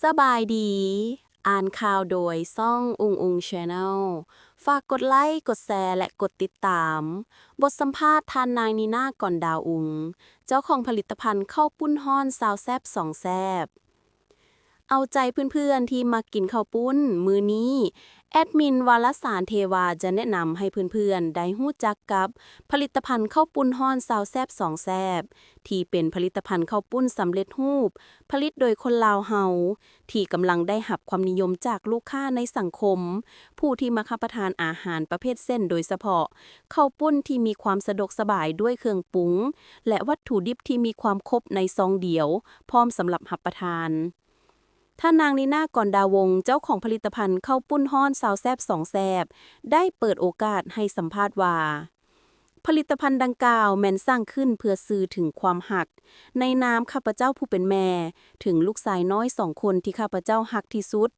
สบายดี อ่านข่าวโดยซ่องชาแนลฝากกดไลค์ กดแชร์ และกดติดตาม บทสัมภาษณ์ท่านนางนีน่าก่อนดาวเจ้าของผลิตภัณฑ์ข้าวปุ้นฮ้อนซาวแซบสองแซบ เอาใจเพื่อนๆที่มากินข้าวปุ้นมื้อนี้แอดมินวารสารเทวาจะแนะนำให้เพื่อนๆได้รู้จักกับผลิตภัณฑ์ข้าวปุ้นฮ้อนซาวแซบสองแซบที่เป็นผลิตภัณฑ์ข้าวปุ้นสำเร็จรูปผลิตโดยคนลาวเฮาที่กำลังได้รับความนิยมจากลูกค้าในสังคมผู้ที่มารับประทานอาหารประเภทเส้นโดยเฉพาะข้าวปุ้นที่มีความสะดวกสบายด้วยเครื่องปรุงและวัตถุดิบที่มีความครบในซองเดียวพร้อมสำหรับรับประทานท่านนางลีน่าก่อนดาวงเจ้าของผลิตภัณฑ์ข้าวปุ้นฮ้อนซาวแซบสองแซบได้เปิดโอกาสให้สัมภาษณ์ว่าผลิตภัณฑ์ดังกล่าวแม่นสร้างขึ้นเพื่อสื่อถึงความหักในนามข้าพเจ้าผู้เป็นแม่ถึงลูกชายน้อย2 คนที่ข้าพเจ้าหักที่สุด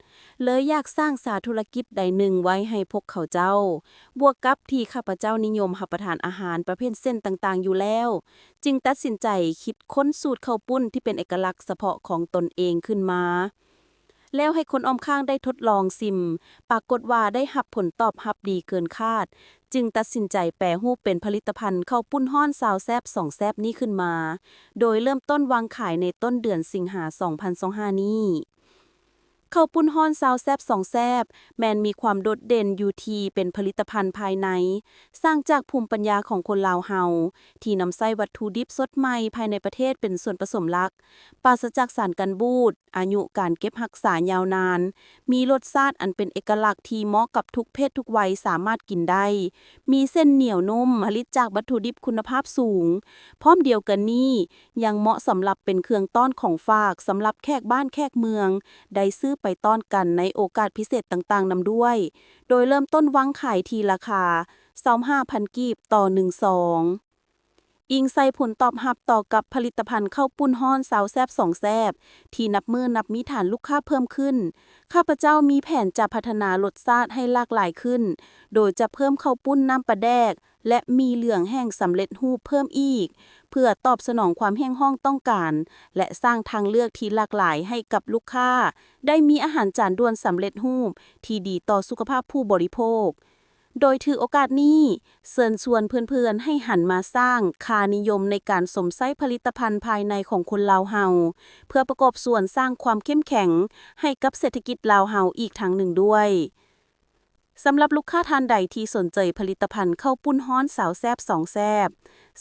เลยอยากสร้างสาธุรกิจใดหนึ่งไว้ให้พวกเขาเจ้าบวกกับที่ข้าพเจ้านิยมรับประทานอาหารประเภทเส้นต่างๆอยู่แล้วจึงตัดสินใจคิดค้นสูตรข้าวปุ้นที่เป็นเอกลักษณ์เฉพาะของตนเองขึ้นมาแล้วให้คนอ้อมข้างได้ทดลองซิมปรากฏว่าได้รับผลตอบรับดีเกินคาดจึงตัดสินใจแปรรูปเป็นผลิตภัณฑ์ข้าวปุ้นฮ้อนซาวแซบสองแซบนี้ขึ้นมาโดยเริ่มต้นวางขายในต้นเดือนสิงหาคม2025นี้ข้าวปุ้นฮ้อนซาวแซบสองแซบแมนมีความโดดเด่นอยู่ที่เป็นผลิตภัณฑ์ภายในสร้างจากภูมิปัญญาของคนลาวเฮาที่นำใช้วัตถุดิบสดใหม่ภายในประเทศเป็นส่วนผสมหลักปราศจากสารกันบูดอายุการเก็บรักษายาวนานมีรสชาติอันเป็นเอกลักษณ์ที่เหมาะกับทุกเพศทุกวัยสามารถกินได้มีเส้นเหนียวนุ่มผลิตจากวัตถุดิบคุณภาพสูงพร้อมเดียวกันนี้ยังเหมาะสำหรับเป็นเครื่องต้อนของฝากสำหรับแขกบ้านแขกเมืองได้ซื้อไปต้อนกันในโอกาสพิเศษต่างๆนำด้วยโดยเริ่มต้นวางขายที่ราคา25,000 กีบต่อ1ซองอิงใส่ผลตอบรับต่อกับผลิตภัณฑ์ข้าวปุ้นฮ้อนซาวแซบสองแซบที่นับมือนับมีฐานลูกค้าเพิ่มขึ้นข้าพเจ้ามีแผนจะพัฒนารสชาติให้หลากหลายขึ้นโดยจะเพิ่มข้าวปุ้นน้ำปลาแดกและมีเหลืองแห้งสำเร็จรูปเพิ่มอีกเพื่อตอบสนองความแห้งห้องต้องการและสร้างทางเลือกที่หลากหลายให้กับลูกค้าได้มีอาหารจานด่วนสำเร็จรูปที่ดีต่อสุขภาพผู้บริโภคโดยถือโอกาสนี้เชิญชวนเพื่อนๆให้หันมาสร้างค่านิยมในการสวมใช้ผลิตภัณฑ์ภายในของคนลาวเฮาเพื่อประกอบส่วนสร้างความเข้มแข็งให้กับเศรษฐกิจลาวเฮาอีกทางหนึ่งด้วยสำหรับลูกค้าท่านใดที่สนใจผลิตภัณฑ์ข้าวปุ้นฮ้อนสาวแซบสองแซบ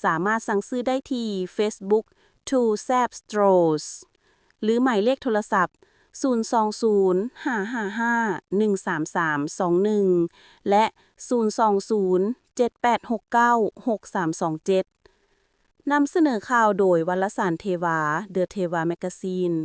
สามารถสั่งซื้อได้ที่ Facebook Two Zap Stores หรือหมายเลขโทรศัพท์020-555-13321และ020-7869-6327นำเสนอข่าวโดยวารสารเทวา The Teva Magazine